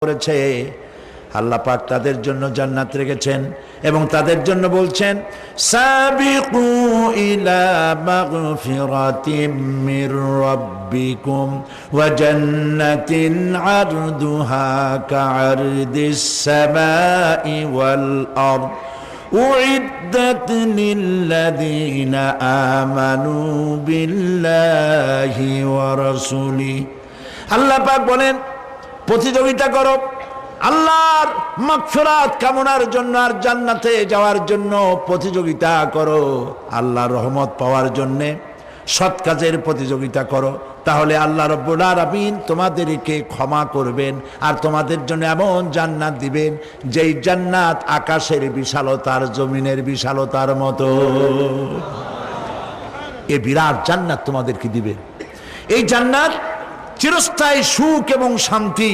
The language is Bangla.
করেছে আল্লাহ পাক তাদের জন্য জান্নাত রেখেছেন এবং তাদের জন্য বলছেন সাবিকু ইলা মাগফিরাতিম মির রাব্বিকুম ওয়া জান্নাতিন আরদুহা কাআরদিস সামাই ওয়াল আরদ উইদ্দাত লিল্লাযীনা আমানু বিল্লাহি ওয়া রাসূলিহি। আল্লাহ পাক বলেন প্রতিযোগিতা করো আল্লাহর মাগফিরাত কামনার জন্য আর জান্নাতে যাওয়ার জন্য প্রতিযোগিতা করো, আল্লাহর রহমত পাওয়ার জন্য সৎ কাজের প্রতিযোগিতা করো, তাহলে আল্লাহ রাব্বুল আলামিন তোমাদেরকে ক্ষমা করবেন আর তোমাদের জন্য এমন জান্নাত দিবেন যেই জান্নাত আকাশের বিশালতার জমিনের বিশালতার মতো। এই বিরাট জান্নাত তোমাদেরকে দিবেন। এই জান্নাত চিরস্থায়ী সুখ এবং শান্তি।